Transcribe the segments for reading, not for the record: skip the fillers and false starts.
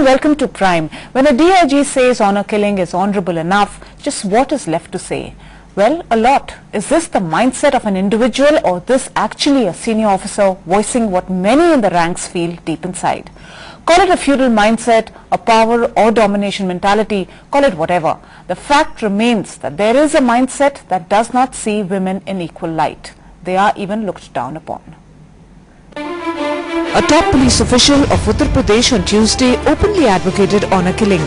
welcome to Prime. When a DIG says honor killing is honorable enough, just what is left to say? Well, a lot. Is this the mindset of an individual, or this actually a senior officer voicing what many in the ranks feel deep inside? Call it a feudal mindset, a power or domination mentality, call it whatever. The fact remains that there is a mindset that does not see women in equal light. They are even looked down upon. A top police official of Uttar Pradesh on Tuesday openly advocated honor killing.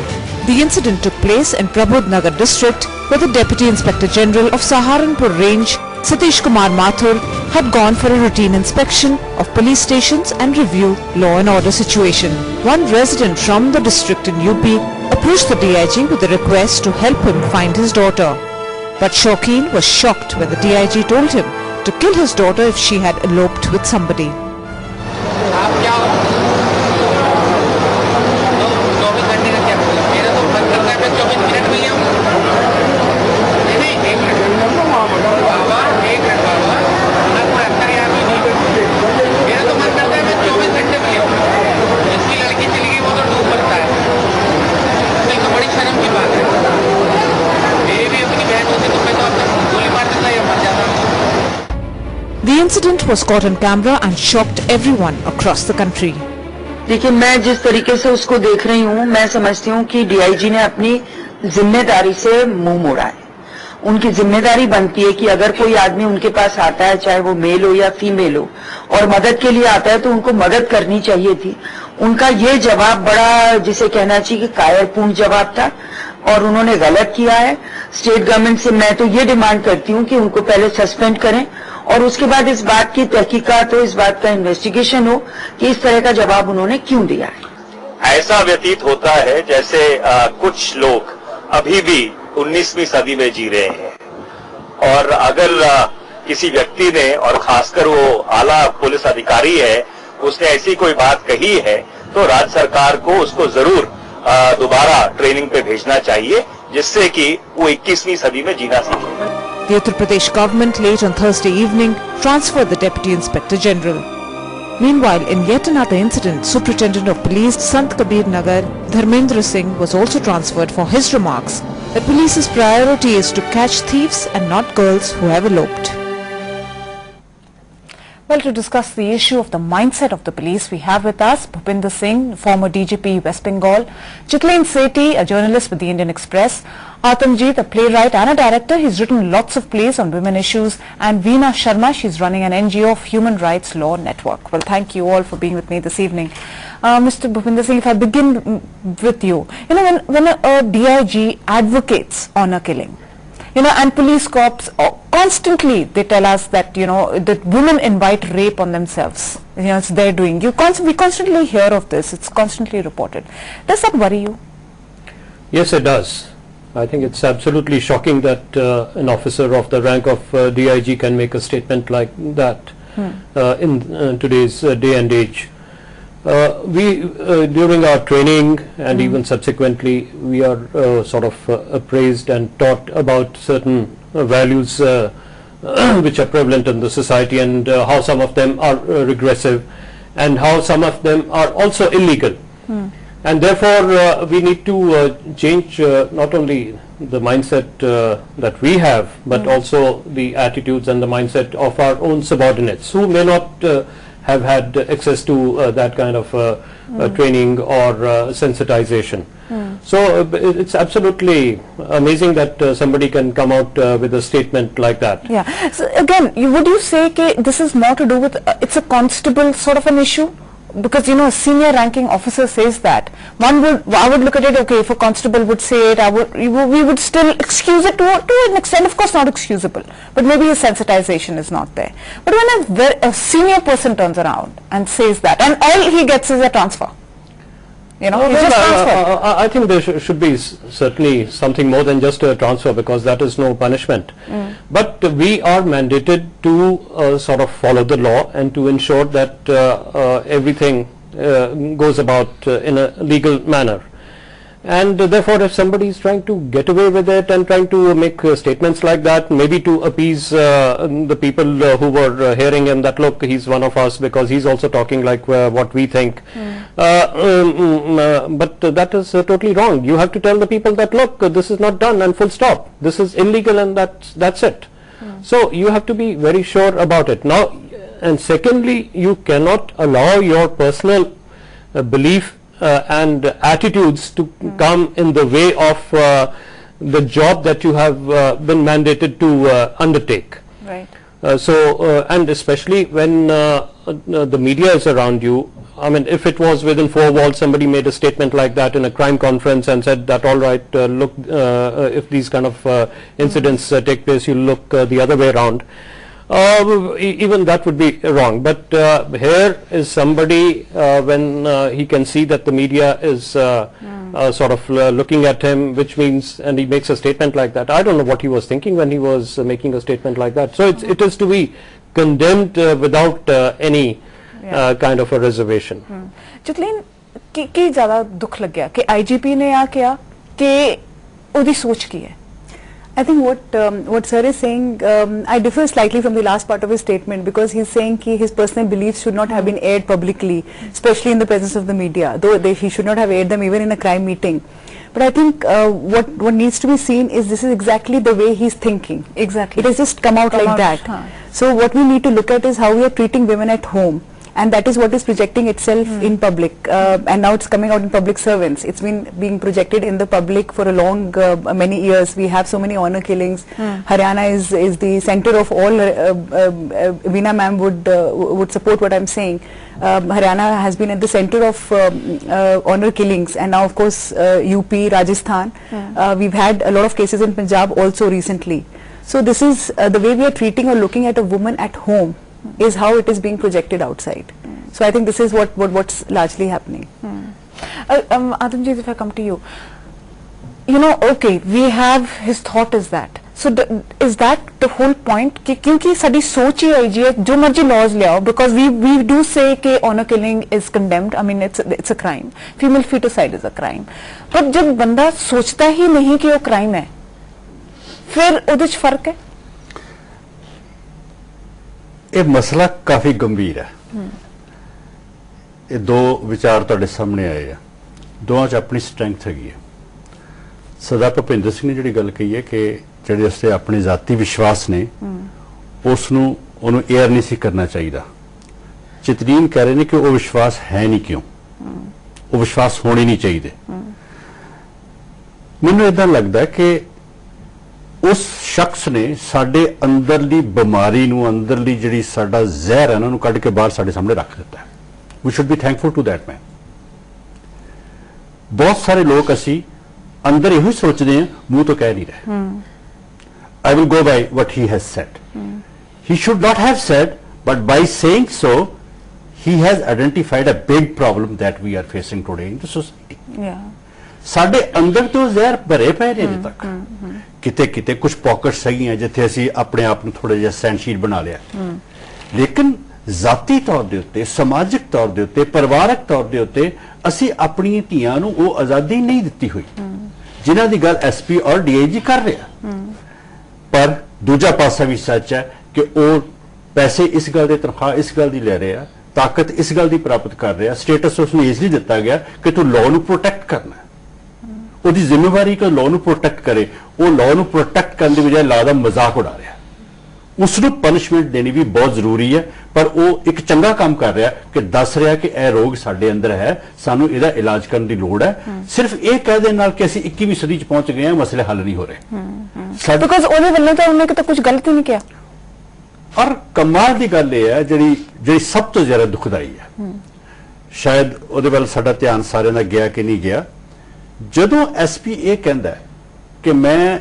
The incident took place in Prabodh Nagar district, where the Deputy Inspector General of Saharanpur Range, Satish Kumar Mathur, had gone for a routine inspection of police stations and review law and order situation. One resident from the district in UP approached the DIG with a request to help him find his daughter. But Shauqeen was shocked when the DIG told him to kill his daughter if she had eloped with somebody. The incident was caught on camera and shocked everyone across the country. देखिए, मैं जिस तरीके से उसको देख रही हूँ, मैं समझती हूँ कि डीआईजी ने अपनी जिम्मेदारी से मुंह मोड़ा है। उनकी जिम्मेदारी बनती है कि अगर कोई आदमी उनके पास आता है, चाहे वो मेल हो या फीमेल हो, और मदद के लिए आता है तो उनको मदद करनी चाहिए थी। उनका ये जवाब बड़ा, जिसे कहना चाहिए कि कायरपूर्ण जवाब था, और उन्होंने गलत किया है। स्टेट गवर्नमेंट से मैं तो ये डिमांड करती हूँ कि उनको पहले सस्पेंड करें और उसके बाद इस बात की तहकीकात हो, इस बात का इन्वेस्टिगेशन हो कि इस तरह का जवाब उन्होंने क्यों दिया है। ऐसा व्यतीत होता है जैसे कुछ लोग अभी भी 19वीं सदी में जी रहे हैं, और अगर किसी व्यक्ति ने, और खासकर वो आला पुलिस अधिकारी है, उसने ऐसी कोई बात कही है तो राज्य सरकार को उसको जरूर दोबारा ट्रेनिंग पे भेजना चाहिए, जिससे कि वो 21वीं सदी में जीना सीखे। The Uttar Pradesh government late on Thursday evening transferred the Deputy Inspector General. Meanwhile, in yet another incident, Superintendent of Police Sant Kabir Nagar, Dharmendra Singh, was also transferred for his remarks that police's priority is to catch thieves and not girls who have eloped. Well, to discuss the issue of the mindset of the police, we have with us Bhupinder Singh, former DGP West Bengal, Chitlain Sethi, a journalist with the Indian Express, Atamjeet, a playwright and a director. He's written lots of plays on women issues, and Veena Sharma, she's running an NGO of Human Rights Law Network. Well, thank you all for being with me this evening. Mr. Bhupinder Singh, if I begin with you, when a DIG advocates honor killing, and police corps constantly, they tell us that, that women invite rape on themselves. It's their doing. We constantly hear of this. It's constantly reported. Does that worry you? Yes, it does. I think it's absolutely shocking that an officer of the rank of DIG can make a statement like that in today's day and age. We during our training and even subsequently, we are sort of appraised and taught about certain values which are prevalent in the society, and how some of them are regressive and how some of them are also illegal. And therefore we need to change not only the mindset that we have, but also the attitudes and the mindset of our own subordinates who may not have had access to that kind of training or sensitization. So it's absolutely amazing that somebody can come out with a statement like that. Yeah. So again, would you say this is more to do with it's a constable sort of an issue? Because a senior ranking officer says that, I would look at it, okay, if a constable would say it, we would still excuse it to an extent, of course not excusable, but maybe his sensitization is not there. But when a senior person turns around and says that, and all he gets is a transfer, I think there should be certainly something more than just a transfer, because that is no punishment. But we are mandated to sort of follow the law and to ensure that everything goes about in a legal manner. And therefore, if somebody is trying to get away with it and trying to make statements like that, maybe to appease the people who were hearing him, that look, he's one of us because he's also talking like what we think. But that is totally wrong. You have to tell the people that look, this is not done and full stop. This is illegal and that's it. So you have to be very sure about it. Now, and secondly, you cannot allow your personal belief and attitudes to come in the way of the job that you have been mandated to undertake. Right. And especially when the media is around you. I mean, if it was within four walls, somebody made a statement like that in a crime conference and said that, all right, look, if these kind of incidents take place, you look the other way around. Even that would be wrong. But here is somebody when he can see that the media is sort of looking at him, which means, and he makes a statement like that. I don't know what he was thinking when he was making a statement like that. So it is to be condemned without any kind of a reservation. Jitleen, ਕੀ ਜ਼ਿਆਦਾ ਦੁੱਖ ਲੱਗਿਆ ਕਿ IGP ਨੇ ਆ ਕਿਹਾ ਕਿ ਉਹਦੀ ਸੋਚ ਕੀ ਹੈ? I think what Sir is saying, I differ slightly from the last part of his statement, because he's saying his personal beliefs should not have been aired publicly, especially in the presence of the media, though he should not have aired them even in a crime meeting. But I think what needs to be seen is this is exactly the way he's thinking. Exactly. It has just come out like that. So what we need to look at is how we are treating women at home. And that is what is projecting itself in public, and now it's coming out in public servants. It's been being projected in the public for a long, many years. We have so many honor killings. Haryana is the center of all. Veena ma'am would support what I'm saying. Haryana has been at the center of honor killings, and now of course UP, Rajasthan. We've had a lot of cases in Punjab also recently. So this is the way we are treating or looking at a woman at home. Is how it is being projected outside. So I think this is what's largely happening. Adamji, if I come to you, okay, we have his thought is that. So is that the whole point? Kyunki sadi soch hi aiji hai, jo marji laws le aao, because we do say ke honor killing is condemned. I mean, it's a crime. Female feticide is a crime. But jab banda sochta hi nahi ki wo crime hai, fir ਉਹਦੇ ਚ ਫਰਕ ਹੈ? ਇਹ ਮਸਲਾ ਕਾਫੀ ਗੰਭੀਰ ਹੈ। ਇਹ ਦੋ ਵਿਚਾਰ ਤੁਹਾਡੇ ਸਾਹਮਣੇ ਆਏ ਆ, ਦੋਵਾਂ 'ਚ ਆਪਣੀ ਸਟਰੈਂਥ ਹੈਗੀ ਹੈ। ਸਰਦਾਰ ਭੁਪਿੰਦਰ ਸਿੰਘ ਨੇ ਜਿਹੜੀ ਗੱਲ ਕਹੀ ਹੈ ਕਿ ਜਿਹੜੇ ਉਸਦੇ ਆਪਣੇ ਜ਼ਾਤੀ ਵਿਸ਼ਵਾਸ ਨੇ ਉਸ ਨੂੰ ਉਹਨੂੰ ਏਅਰ ਨਹੀਂ ਸੀ ਕਰਨਾ ਚਾਹੀਦਾ। ਚਿਤਰੀਨ ਕਹਿ ਰਹੇ ਨੇ ਕਿ ਉਹ ਵਿਸ਼ਵਾਸ ਹੈ ਨਹੀਂ, ਕਿਉਂ ਉਹ ਵਿਸ਼ਵਾਸ ਹੋਣੇ ਨਹੀਂ ਚਾਹੀਦੇ। ਮੈਨੂੰ ਇਦਾਂ ਲੱਗਦਾ ਕਿ उस शख्स ने साडे अंदरली बीमारी नूं, अंदरली जिहड़ी साडा जहर है ना, कढ के बाहर साडे सामने रख दिता है। We should be thankful to that man. बहुत सारे लोग असी अंदर इहो सोचते हैं, मुंह तो कह नहीं रहे। I will go by what he has said. He should not have said, but by saying so he has identified a big problem that we are facing today in the society. साडे अंदर तो जहर भरे पे ने अजे तक। किते किते कुछ पॉकेट्स सही हैं जिथे असी अपने आप नूं थोड़ा जिहा सहनशील बना लिया, लेकिन जाती तौर दे उत्ते, समाजिक तौर दे उत्ते, परिवारक तौर दे उत्ते असी अपनी धीआं नूं वो आजादी नहीं दित्ती हुई जिन्हां दी गल SP और DIG कर रहा। पर दूजा पासा भी सच है कि वो पैसे इस गल दे, तनख्वाह इस गल दी ले रहे हैं, ताकत इस गल दी प्राप्त कर रहे हैं, स्टेटस उसनूं इसलिए दिता गया कि तू लॉ नूं प्रोटेक्ट करना है। ਉਹਦੀ ਜ਼ਿੰਮੇਵਾਰੀ ਕਿ ਲਾਅ ਨੂੰ ਪ੍ਰੋਟੈਕਟ ਕਰੇ, ਉਹ ਲਾਅ ਨੂੰ ਪ੍ਰੋਟੈਕਟ ਕਰਨ ਦੀ ਬਜਾਏ ਲਾਅ ਦਾ ਮਜ਼ਾਕ ਉਡਾ ਰਿਹਾ। ਉਸ ਨੂੰ ਪਨਿਸ਼ਮੈਂਟ ਦੇਣੀ ਵੀ ਬਹੁਤ ਜ਼ਰੂਰੀ ਹੈ, ਪਰ ਉਹ ਇੱਕ ਚੰਗਾ ਕੰਮ ਕਰ ਰਿਹਾ ਕਿ ਦੱਸ ਰਿਹਾ ਕਿ ਇਹ ਰੋਗ ਸਾਡੇ ਅੰਦਰ ਹੈ, ਸਾਨੂੰ ਇਹਦਾ ਇਲਾਜ ਕਰਨ ਦੀ ਲੋੜ ਹੈ। ਸਿਰਫ ਇਹ ਕਹਿ ਦੇਣ ਨਾਲ ਕਿ ਅਸੀਂ 21ਵੀਂ ਸਦੀ 'ਚ ਪਹੁੰਚ ਗਏ ਹਾਂ, ਮਸਲੇ ਹੱਲ ਨਹੀਂ ਹੋ ਰਹੇ। ਬਿਕਾਜ਼ ਉਹਦੇ ਵੱਲੋਂ ਤਾਂ ਉਹਨੇ ਕਿਤੇ ਕੁਝ ਗਲਤ ਹੀ ਨਹੀਂ ਕਿਹਾ। ਔਰ ਕਮਾਲ ਦੀ ਗੱਲ ਇਹ ਹੈ ਜਿਹੜੀ ਸਭ ਤੋਂ ਜ਼ਿਆਦਾ ਦੁਖਦਾਈ ਹੈ, ਸ਼ਾਇਦ ਉਹਦੇ ਵੱਲ ਸਾਡਾ ਧਿਆਨ ਸਾਰਿਆਂ ਦਾ ਗਿਆ ਕਿ ਨਹੀਂ ਗਿਆ। ਜਦੋਂ SP ਇਹ ਕਹਿੰਦਾ ਕਿ ਮੈਂ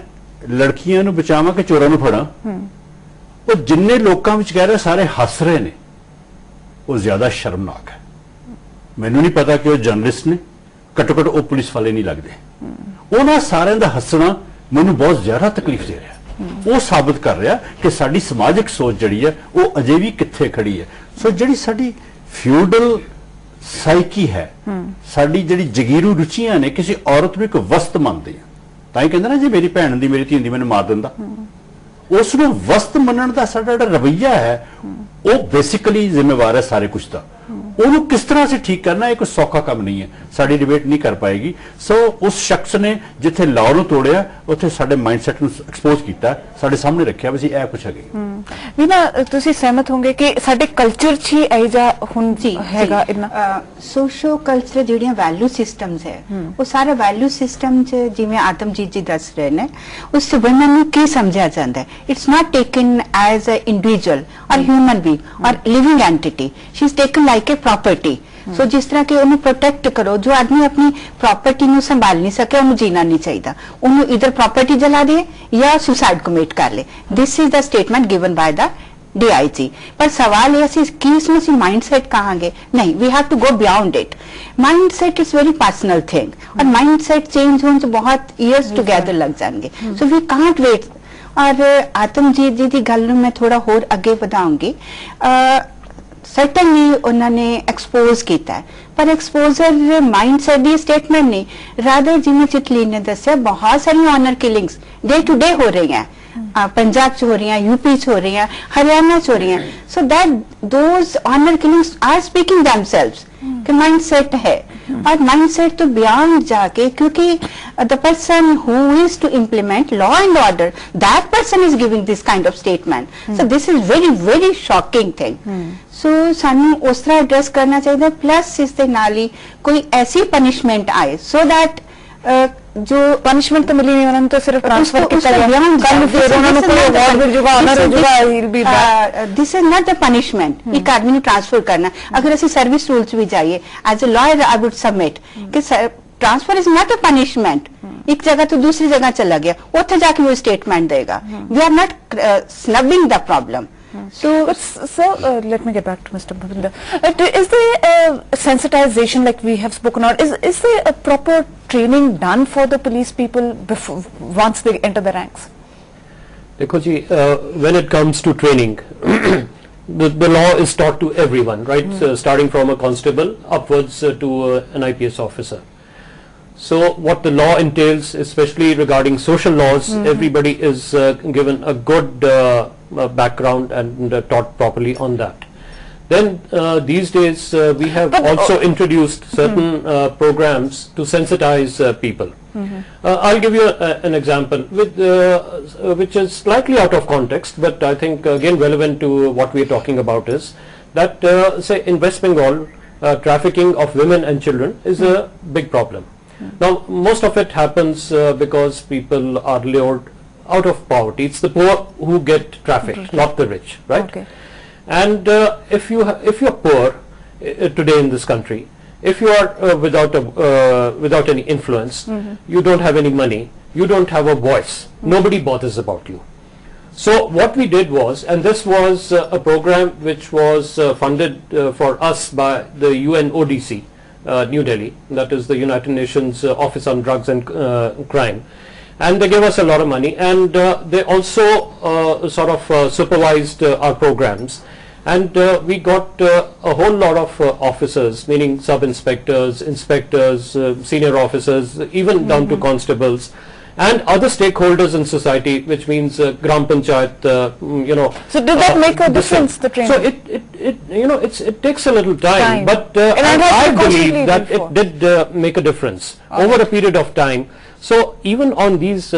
ਲੜਕੀਆਂ ਨੂੰ ਬਚਾਵਾਂ ਕਿ ਚੋਰਾਂ ਨੂੰ ਫੜਾਂ, ਉਹ ਜਿੰਨੇ ਲੋਕਾਂ ਵਿੱਚ ਕਹਿ ਰਹੇ ਸਾਰੇ ਹੱਸ ਰਹੇ ਨੇ, ਉਹ ਜ਼ਿਆਦਾ ਸ਼ਰਮਨਾਕ ਹੈ। ਮੈਨੂੰ ਨਹੀਂ ਪਤਾ ਕਿ ਉਹ ਜਰਨਲਿਸਟ ਨੇ, ਘੱਟੋ ਘੱਟ ਉਹ ਪੁਲਿਸ ਵਾਲੇ ਨਹੀਂ ਲੱਗਦੇ। ਉਹਨਾਂ ਸਾਰਿਆਂ ਦਾ ਹੱਸਣਾ ਮੈਨੂੰ ਬਹੁਤ ਜ਼ਿਆਦਾ ਤਕਲੀਫ ਦੇ ਰਿਹਾ। ਉਹ ਸਾਬਤ ਕਰ ਰਿਹਾ ਕਿ ਸਾਡੀ ਸਮਾਜਿਕ ਸੋਚ ਜਿਹੜੀ ਹੈ ਉਹ ਅਜੇ ਵੀ ਕਿੱਥੇ ਖੜੀ ਹੈ। ਸੋ ਜਿਹੜੀ ਸਾਡੀ ਫਿਊਡਲ ਸਾਈਕੀ ਹੈ ਸਾਡੀ ਜਿਹੜੀ ਜਗੀਰੂ ਰੁਚੀਆਂ ਨੇ ਕਿਸੇ ਔਰਤ ਨੂੰ ਇੱਕ ਵਸਤ ਮੰਨਦੇ ਆ ਤਾਂ ਹੀ ਕਹਿੰਦੇ ਨਾ ਜੇ ਮੇਰੀ ਭੈਣ ਦੀ ਮੇਰੀ ਧੀ ਦੀ ਮੈਨੂੰ ਮਾਰ ਦਿੰਦਾ ਉਸ ਨੂੰ ਵਸਤ ਮੰਨਣ ਦਾ ਸਾਡਾ ਜਿਹੜਾ ਰਵੱਈਆ ਹੈ ਉਹ ਬੇਸਿਕਲੀ ਜ਼ਿੰਮੇਵਾਰ ਹੈ ਸਾਰੇ ਕੁਝ ਦਾ ਉਹਨੂੰ ਕਿਸ ਤਰ੍ਹਾਂ ਅਸੀਂ ਠੀਕ ਕਰਨਾ ਇਹ ਕੋਈ ਸੌਖਾ ਕੰਮ ਨਹੀਂ ਹੈ ਸਾਡੀ ਡਿਬੇਟ ਨਹੀਂ ਕਰ ਪਾਏਗੀ ਸੋ ਉਸ ਸ਼ਖਸ ਨੇ ਜਿੱਥੇ ਲਾਅ ਨੂੰ ਤੋੜਿਆ ਉੱਥੇ ਸਾਡੇ ਮਾਈਂਡਸੈਟ ਨੂੰ ਐਕਸਪੋਜ਼ ਕੀਤਾ ਸਾਡੇ ਸਾਹਮਣੇ ਰੱਖਿਆ ਵੀ ਅਸੀਂ ਇਹ ਕੁਝ ਹੈਗੇ ਵੀ ਨਾ ਤੁਸੀਂ ਸਹਿਮਤ ਹੋਗੇ ਕਿ ਸਾਡੇ ਕਲਚਰ 'ਚ ਹੀ ਇਹ ਜਿਹਾ ਹੁਣ ਹੈਗਾ ਇੰਨਾ ਸੋਸ਼ੋ ਕਲਚਰ ਜਿਹੜੀਆਂ ਵੈਲਿਊ ਸਿਸਟਮਸ ਹੈ ਉਹ ਸਾਰਾ ਵੈਲਿਊ ਸਿਸਟਮ 'ਚ ਜਿਵੇਂ ਆਤਮਜੀਤ ਜੀ ਦੱਸ ਰਹੇ ਨੇ ਉਸ 'ਚ ਵੂਮਨ ਨੂੰ ਕੀ ਸਮਝਿਆ ਜਾਂਦਾ ਹੈ it's not taken as a individual or human being or living entity she is taken like a property so जिस तरह के उन्हें प्रोटेक्ट करो जो आदमी अपनी प्रॉपर्टी ਨੂੰ संभाल नहीं सके उन्हें जीना नहीं चाहिए उन्हें इधर प्रॉपर्टी जला दे या सुसाइड कमिट कर ले this is the statement given by the DIG पर सवाल ये कि इसमें माइंडसेट कहांगे नहीं we have to go beyond it mindset is very personal thing और माइंडसेट चेंज होने से बहुत ईयर्स टुगेदर लग जाएंगे सो वी कांट वेट और आतमजीत जी की गल मैं थोड़ा होर अगे बढ़ाऊंगी सर्टनली उन्होंने एक्सपोज किया है पर एक्सपोजर माइंडसेट दी स्टेटमेंट नहीं रादर जिवें चिटलीन ने दस्या बहुत सारी honour killings day to day हो रही हैं पंजाब च हो रही हैं यूपी च हो रही हैं हरियाणा च हो रही हैं so that those honour killings are speaking themselves कि माइंडसेट है और माइंडसेट तो बियॉन्ड जाके क्योंकि the person who is to implement law and order that person is giving this kind of statement so this is very very shocking thing so सानू उस तरह address करना चाहिए प्लस इस दे नाल ही कोई ऐसी पनिशमेंट आए सो दैट जो पनिशमेंट तो मिली नहीं उन्होंने तो सिर्फ ट्रांसफर किया गया कल फिर उन्होंने कोई अवार्ड मिल जाएगा ऑनर हो जाएगा he will be back this is not the punishment एक आदमी ने ट्रांसफर करना अगर असि सर्विस रूल्स भी जाइए as a lawyer I would submit कि transfer is not a punishment एक जगह तो दूसरी जगह चला गया उत्थे जाके वो स्टेटमेंट देगा we are not snubbing the problem So, let me get back to Mr. Bhavinder. Is there sensitization like we have spoken on? Is there a proper training done for the police people before once they enter the ranks? Dekho ji, when it comes to training, the law is taught to everyone, right? Starting from a constable upwards to an IPS officer. So what the law entails, especially regarding social laws, everybody is given a good background and taught properly on that. Then these days we have also introduced certain programs to sensitize people. I'll give you an example which is slightly out of context, but I think again relevant to what we are talking about is that say in West Bengal trafficking of women and children is a big problem. Now most of it happens because people are lured out of poverty. It's the poor who get trafficked, not the rich, right? Okay. And if you're poor today in this country, if you are without any influence, you don't have any money, you don't have a voice, nobody bothers about you. So what we did was, and this was a program which was funded for us by the UNODC, New Delhi, that is the United Nations Office on Drugs and Crime, and they gave us a lot of money, and they also sort of supervised our programs, and we got a whole lot of officers, meaning sub-inspectors, inspectors, senior officers, even down to constables, and other stakeholders in society, which means Gram Panchayat, So did that make a difference, the training? So it takes a little time. But I believe that it did make a difference over a period of time. So even on these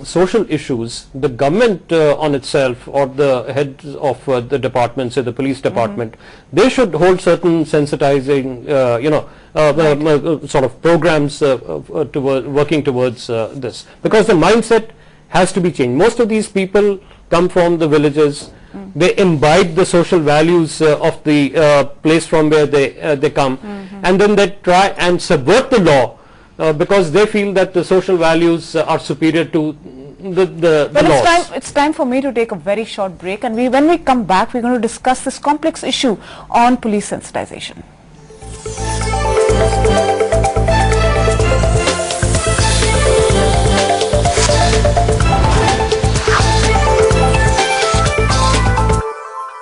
social issues, the government on itself or the heads of the departments, say the police department, they should hold certain sensitizing, sort of programs working towards this, because the mindset has to be changed. Most of these people come from the villages. They imbibe the social values of the place from where they come, and then they try and subvert the law because they feel that the social values are superior to the laws. It's time for me to take a very short break, and when we come back, we're going to discuss this complex issue on police sensitization.